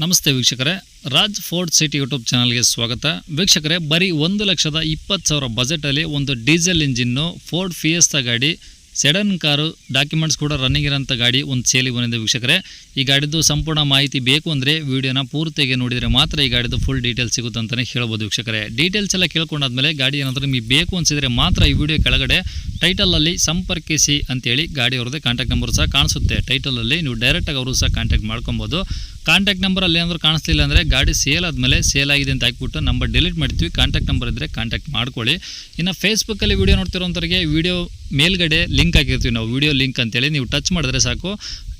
ನಮಸ್ತೆ ವೀಕ್ಷಕರೇ, Raj Ford city YouTube ಚಾನಲ್ಗೆ ಸ್ವಾಗತ. ವೀಕ್ಷಕರೇ, ಬರೀ 1,20,000 ಬಜೆಟಲ್ಲಿ ಒಂದು ಡೀಸೆಲ್ ಇಂಜಿನ್ನು ಫೋರ್ಡ್ ಫಿಯೆಸ್ಟಾ ಗಾಡಿ, ಸೆಡನ್ ಕಾರು, ಡಾಕ್ಯುಮೆಂಟ್ಸ್ ಕೂಡ ರನ್ನಿಂಗ್ ಇರೋಂಥ ಗಾಡಿ ಒಂದು ಸೇಲಿಗೆ ಬಂದಿದೆ ವೀಕ್ಷಕರೇ. ಈ ಗಾಡಿದು ಸಂಪೂರ್ಣ ಮಾಹಿತಿ ಬೇಕು ಅಂದರೆ ವಿಡಿಯೋನ ಪೂರ್ತಿಯಾಗಿ ನೋಡಿದರೆ ಮಾತ್ರ ಈ ಗಾಡಿದು ಫುಲ್ ಡೀಟೇಲ್ಸ್ ಸಿಗುತ್ತೆ ಅಂತಲೇ ಹೇಳ್ಬೋದು ವೀಕ್ಷಕರೇ. ಡೀಟೇಲ್ಸ್ ಎಲ್ಲ ಕೇಳ್ಕೊಂಡಾದ್ಮೇಲೆ ಗಾಡಿ ಏನಾದರೂ ನಿಮಗೆ ಬೇಕು ಅನಿಸಿದರೆ ಮಾತ್ರ ಈ ವಿಡಿಯೋ ಕೆಳಗಡೆ ಟೈಟಲಲ್ಲಿ ಸಂಪರ್ಕಿಸಿ ಅಂತೇಳಿ ಗಾಡಿ ಅವ್ರದ್ದೇ ಕಾಂಟ್ಯಾಕ್ಟ್ ನಂಬರ್ ಸಹ ಕಾಣಿಸುತ್ತೆ. ಟೈಟಲಲ್ಲಿ ನೀವು ಡೈರೆಕ್ಟಾಗಿ ಅವರು ಸಹ ಕಾಂಟ್ಯಾಕ್ಟ್ ಮಾಡ್ಕೊಬೋದು. ಕಾಂಟ್ಯಾಕ್ಟ್ ನಂಬರ್ ಅಲ್ಲಿ ಏನಾದರೂ ಕಾಣಿಸ್ಲಿಲ್ಲ ಅಂದರೆ ಗಾಡಿ ಸೇಲ್ ಆದಮೇಲೆ ಸೇಲ್ ಆಗಿದೆ ಅಂತ ಹಾಕ್ಬಿಟ್ಟು ನಂಬರ್ ಡಿಲೀಟ್ ಮಾಡ್ತೀವಿ. ಕಾಂಟ್ಯಾಕ್ಟ್ ನಂಬರ್ ಇದ್ದರೆ ಕಾಂಟ್ಯಾಕ್ಟ್ ಮಾಡ್ಕೊಳ್ಳಿ. ಇನ್ನು ಫೇಸ್ಬುಕ್ಕಲ್ಲಿ ವೀಡಿಯೋ ನೋಡ್ತಿರೋಂಥವ್ರಿಗೆ ವಿಡಿಯೋ ಮೇಲ್ಗಡೆ ಲಿಂಕ್ ಹಾಕಿರ್ತೀವಿ ನಾವು, ವಿಡಿಯೋ ಲಿಂಕ್ ಅಂತೇಳಿ ನೀವು ಟಚ್ ಮಾಡಿದ್ರೆ ಸಾಕು,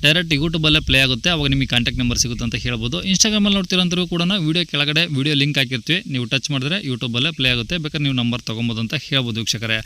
ಡೈರೆಕ್ಟ್ ಯೂಟ್ಯೂಬಲ್ಲೇ ಪ್ಲೇ ಆಗುತ್ತೆ. ಅವಾಗ ನಿಮಗೆ ಕಾಂಟ್ಯಾಕ್ಟ್ ನಂಬರ್ ಸಿಗುತ್ತೆ ಅಂತ ಹೇಳ್ಬೋದು. ಇನ್ಸ್ಟಾಗ್ರಾಮಲ್ಲಿ ನೋಡ್ತಿರೋಂಥವ್ರು ಕೂಡ ವಿಡಿಯೋ ಕೆಳಗಡೆ ವಿಡಿಯೋ ಲಿಂಕ್ ಹಾಕಿರ್ತೀವಿ, ನೀವು ಟಚ್ ಮಾಡಿದ್ರೆ ಯೂಟ್ಯೂಬಲ್ಲೇ ಪ್ಲೇ ಆಗುತ್ತೆ. ಬೇಕಾದ್ರೆ ನೀವು ನಂಬರ್ ತೊಗೊಬೋದು ಅಂತ ಹೇಳ್ಬೋದು ವೀಕ್ಷಕರೇ.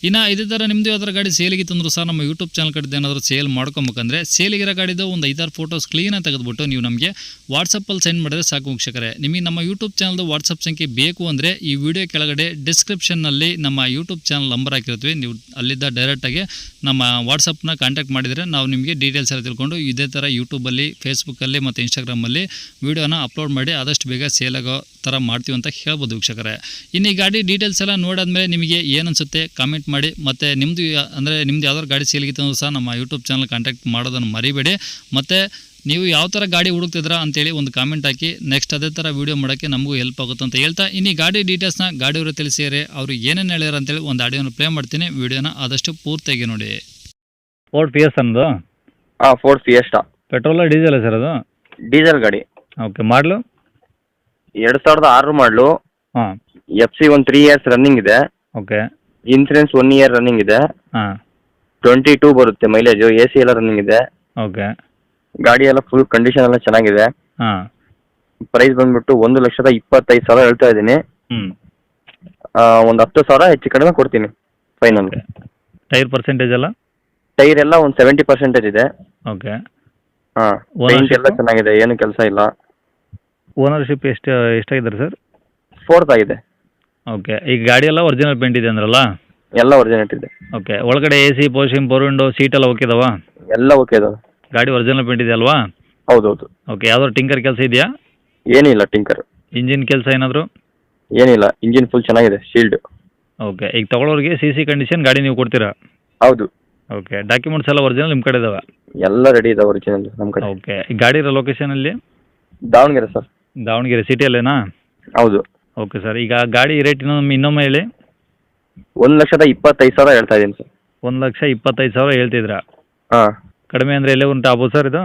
ಇನ್ನು ಇದೇ ಥರ ನಿಮ್ಮದು ಯಾವ್ದಾರು ಗಾಡಿ ಸೇಲಿಗಿತ್ತು ಅಂದರೂ ಸಹ ನಮ್ಮ ಯೂಟ್ಯೂಬ್ ಚಾನಲ್ ಕಡೆ ಏನಾದರೂ ಸೇಲ್ ಮಾಡ್ಕೊಬೇಕಂದ್ರೆ ಸೇಲಿಗಿರೋ ಗಾಡಿದು ಒಂದು 5-6 ಫೋಟೋಸ್ ಕ್ಲೀನಾಗಿ ತೆಗೆದುಬಿಟ್ಟು ನೀವು ನಮಗೆ ವಾಟ್ಸಪ್ಪಲ್ಲಿ ಸೆಂಡ್ ಮಾಡಿದ್ರೆ ಸಾಕು ವೀಕ್ಷಕರೇ. ನಿಮಗೆ ನಮ್ಮ ಯೂಟ್ಯೂಬ್ ಚಾನಲ್ದು ವಾಟ್ಸಪ್ ಸಂಖ್ಯೆ ಬೇಕು ಅಂದರೆ ಈ ವಿಡಿಯೋ ಕೆಳಗಡೆ ಡಿಸ್ಕ್ರಿಪ್ಷನ್ನಲ್ಲಿ ನಮ್ಮ ಯೂಟ್ಯೂಬ್ ಚಾನಲ್ ನಂಬರ್ ಹಾಕಿರ್ತೀವಿ, ನೀವು ಅಲ್ಲಿದ್ದ ಡೈರೆಕ್ಟಾಗಿ ನಮ್ಮ ವಾಟ್ಸಪ್ನ ಕಾಂಟ್ಯಾಕ್ಟ್ ಮಾಡಿದರೆ ನಾವು ನಿಮಗೆ ಡೀಟೇಲ್ಸ್ ಎಲ್ಲ ತಿಳ್ಕೊಂಡು ಇದೇ ಥರ ಯೂಟ್ಯೂಬಲ್ಲಿ, ಫೇಸ್ಬುಕ್ಕಲ್ಲಿ ಮತ್ತು ಇನ್ಸ್ಟಾಗ್ರಾಮಲ್ಲಿ ವೀಡಿಯೋನ ಅಪ್ಲೋಡ್ ಮಾಡಿ ಆದಷ್ಟು ಬೇಗ ಸೇಲ್ ಆಗೋ ಥರ ಮಾಡ್ತೀವಿ ಅಂತ ಹೇಳ್ಬೋದು ವೀಕ್ಷಕರೇ. ಇನ್ನು ಈ ಗಾಡಿ ಡೀಟೇಲ್ಸ್ ಎಲ್ಲ ನೋಡಾದ್ಮೇಲೆ ನಿಮಗೆ ಏನು ಅನಿಸುತ್ತೆ ಕಾಮೆಂಟ್ ಮಾಡಿ. ಮತ್ತು ನಿಮ್ಮದು ಯಾವ್ದಾದ್ರು ಗಾಡಿ ಸೇಲ್ಗಿತ್ತು ಸಹ ನಮ್ಮ ಯೂಟ್ಯೂಬ್ ಚಾನಲ್ ಕಾಂಟ್ಯಾಕ್ಟ್ ಮಾಡೋದನ್ನು ಮರಿಬೇಡಿ. ಮತ್ತು ನೀವು ಯಾವ ಥರ ಗಾಡಿ ಹುಡುಕ್ತಿದ್ರಾ ಅಂತೇಳಿ ಒಂದು ಕಾಮೆಂಟ್ ಹಾಕಿ. ನೆಕ್ಸ್ಟ್ ಅದೇ ಥರ ವೀಡಿಯೋ ಮಾಡೋಕ್ಕೆ ನಮಗೂ ಹೆಲ್ಪ್ ಆಗುತ್ತೆ ಅಂತ ಹೇಳ್ತಾ, ಇನ್ನು ಗಾಡಿ ಡೀಟೇಲ್ಸ್ನ ಗಾಡಿಯವರು ತಿಳಿಸಿದರೆ ಅವರು ಏನೇನು ಹೇಳ್ಯಾರ ಅಂತೇಳಿ ಒಂದು ಆಡಿಯೋನ ಪ್ಲೇ ಮಾಡ್ತೀನಿ. ವೀಡಿಯೋನ ಆದಷ್ಟು ಪೂರ್ತಿಯಾಗಿ ನೋಡಿ. ಫೋರ್ಡ್ ಫಿಯೆಸ್ಟಾ ಅನ್ನೋದು? Ford fiesta. Petrol diesel sir ಅದು? ಡೀಸೆಲ್ ಗಾಡಿ. ಓಕೆ, ಮಾಡಲು 2006 ಮಾಡಲು. ಹಾಂ. FC ಒಂದು 3 ಇಯರ್ಸ್ ರನ್ನಿಂಗ್ ಇದೆ. ಓಕೆ. ಇನ್ಸೂರೆನ್ಸ್ 1 ಇಯರ್ ರನ್ನಿಂಗ್ ಇದೆ. ಹಾಂ. 22 ಬರುತ್ತೆ ಮೈಲೇಜು. AC ಎಲ್ಲ ರನ್ನಿಂಗ್ ಇದೆ. ಓಕೆ. ಗಾಡಿ ಎಲ್ಲ ಫುಲ್ ಕಂಡೀಷನ್ ಎಲ್ಲ ಚೆನ್ನಾಗಿದೆ. ಹಾಂ. ಪ್ರೈಸ್ ಬಂದ್ಬಿಟ್ಟು 1,25,000 ಹೇಳ್ತಾ ಇದ್ದೀನಿ. ಒಂದು 10,000 ಹೆಚ್ಚು ಕಡಿಮೆ ಕೊಡ್ತೀನಿ ಫೈನಲ್. ಟೈರ್ ಪರ್ಸೆಂಟೇಜ್ ಎಲ್ಲ? ಟೈರ್ ಎಲ್ಲ ಒಂದು 70% ಇದೆ. ಓಕೆ. ಹಾಂ. ಪೇಂಟ್ ಎಲ್ಲ ಚೆನ್ನಾಗಿದೆ, ಏನು ಕೆಲಸ ಇಲ್ಲ. Ownership ಎಷ್ಟಾಗಿದ್ದಾರೆ sir? 4th ಆಗಿದೆ. ಓಕೆ. ಈಗ ಗಾಡಿ ಎಲ್ಲ ಒರಿಜಿನಲ್ ಪೇಂಟ್ ಇದೆ ಅಂದ್ರಲ್ಲ? ಎಲ್ಲ ಒರಿಜಿನಲ್ ಇದೆ. ಓಕೆ. ಒಳಗಡೆ AC, portion, power window, seat ಎಲ್ಲ ಓಕೆ ಇದಾವಾ? ಎಲ್ಲ ಓಕೆ ಇದಾವೆ. ಗಾಡಿ ಒರಿಜಿನಲ್ ಪೇಂಟ್ ಇದೆ ಅಲ್ವಾ? ಹೌದೌದು. ಓಕೆ. ಯಾವ್ದಾದ್ರು ಟಿಂಕರ್ ಕೆಲಸ ಇದೆಯಾ? ಏನಿಲ್ಲ ಟಿಂಕರ್. ಇಂಜಿನ್ ಕೆಲಸ ಏನಾದರೂ? ಏನಿಲ್ಲ, ಇಂಜಿನ್ ಫುಲ್ ಚೆನ್ನಾಗಿದೆ, ಶೀಲ್ಡ್. ಓಕೆ. ಈಗ ತೊಗೊಳೋರಿಗೆ CC ಕಂಡೀಷನ್ ಗಾಡಿ ನೀವು ಕೊಡ್ತೀರಾ? ಹೌದು. ಓಕೆ. ಡಾಕ್ಯುಮೆಂಟ್ಸ್ ಎಲ್ಲ ಒರಿಜಿನಲ್ ನಿಮ್ಮ ಕಡೆ ಇದಾವೆ? ಎಲ್ಲ ರೆಡಿ ಇದಾವೆ ಒರಿಜಿನಲ್ ನಮ್ಮ ಕಡೆ. ಓಕೆ. ಈ ಗಾಡಿ ಇರೋ ಲೊಕೇಶನಲ್ಲಿ? ದಾವಣಗೆರೆ ಸರ್. ದಾವಣಗೆರೆ ಸಿಟಿಯಲ್ಲೇನಾ? ಹೌದು. Okay sir. ಈಗ ಗಾಡಿ ರೇಟ್ ಇನ್ನೊಮ್ಮೆ ಹೇಳಿ. 1,25,000 ಹೇಳ್ತಾ ಇದ್ದೀನಿ ಸರ್. 1,25,000 ಹೇಳ್ತಿದ್ರಾ? ಹಾಂ. ಕಡಿಮೆ ಅಂದರೆ ಎಲ್ಲೇ ಉಂಟು ಆಗ್ಬೋದು ಸರ್ ಇದು?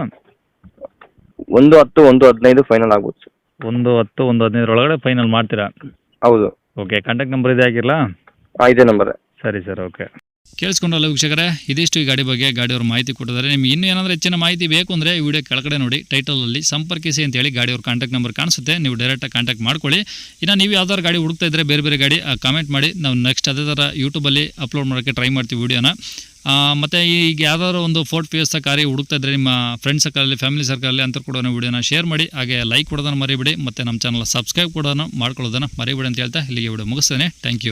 1,10,000 1,15,000 ಫೈನಲ್ ಆಗ್ಬೋದು ಸರ್. 1,10,000 1,15,000 ಒಳಗಡೆ ಫೈನಲ್ ಮಾಡ್ತೀರಾ? ಹೌದು. ಓಕೆ. ಕಾಂಟ್ಯಾಕ್ಟ್ ನಂಬರ್ ಇದೆ ಆಗಿರಲಾ? ಇದೇ ನಂಬರ್. ಸರಿ ಸರ್. ಓಕೆ. ಕೇಳಿಸ್ಕೊಂಡ್ರಲ್ಲ ವೀಕ್ಷಕರೇ, ಇದಿಷ್ಟು ಈ ಗಾಡಿ ಬಗ್ಗೆ ಗಾಡಿಯವರು ಮಾಹಿತಿ ಕೊಟ್ಟಿದ್ದಾರೆ. ನಿಮ್ಗೆ ಇನ್ನೂ ಏನಾದರೂ ಹೆಚ್ಚಿನ ಮಾಹಿತಿ ಬೇಕು ಅಂದರೆ ಈ ವಿಡಿಯೋ ಕೆಳಗಡೆ ನೋಡಿ, ಟೈಟಲಲ್ಲಿ ಸಂಪರ್ಕಿಸಿ ಅಂತೇಳಿ ಗಾಡಿಯವ್ರ ಕಾಂಟ್ಯಾಕ್ಟ್ ನಂಬರ್ ಕಾಣಿಸುತ್ತೆ, ನೀವು ಡೈರೆಕ್ಟಾಗಿ ಕಾಂಟ್ಯಾಕ್ಟ್ ಮಾಡ್ಕೊಳ್ಳಿ. ಇನ್ನು ನೀವು ಯಾವ್ದಾದ್ರು ಗಾಡಿ ಹುಡುಕ್ತಾ ಇದ್ದರೆ ಬೇರೆ ಗಾಡಿ ಕಾಮೆಂಟ್ ಮಾಡಿ, ನಾವು ನೆಕ್ಸ್ಟ್ ಅದೇ ಥರ ಯೂಟ್ಯೂಬಲ್ಲಿ ಅಪ್ಲೋಡ್ ಮಾಡೋಕ್ಕೆ ಟ್ರೈ ಮಾಡ್ತೀವಿ ವೀಡಿಯೋನ. ಮತ್ತು ಈಗ ಯಾವ್ದಾದ್ರು ಒಂದು ಫೋರ್ಡ್ ಫಿಯೆಸ್ಟಾ ಕಾರಿ ಹುಡುಕ್ತಾ ಇದ್ದರೆ ನಿಮ್ಮ ಫ್ರೆಂಡ್ಸ್ ಸರ್ಕಲಲ್ಲಿ, ಫ್ಯಾಮಿಲಿ ಸರ್ಕಲಲ್ಲಿ ಅಂತ ಕೂಡ ವೀಡಿಯೋನ ಶೇರ್ ಮಾಡಿ, ಹಾಗೆ ಲೈಕ್ ಕೊಡೋದನ್ನು ಮರಿಬೇಡಿ, ಮತ್ತು ನಮ್ಮ ಚಾನಲ್ ಸಬ್ಸ್ಕ್ರೈಬ್ ಕೂಡ ಮಾಡ್ಕೊಳ್ಳೋದನ್ನು ಮರಿಬೇಡಿ ಅಂತ ಹೇಳ್ತಾ ಇಲ್ಲಿಗೆ ವಿಡಿಯೋ ಮುಗಿಸ್ತೇನೆ. Thank you.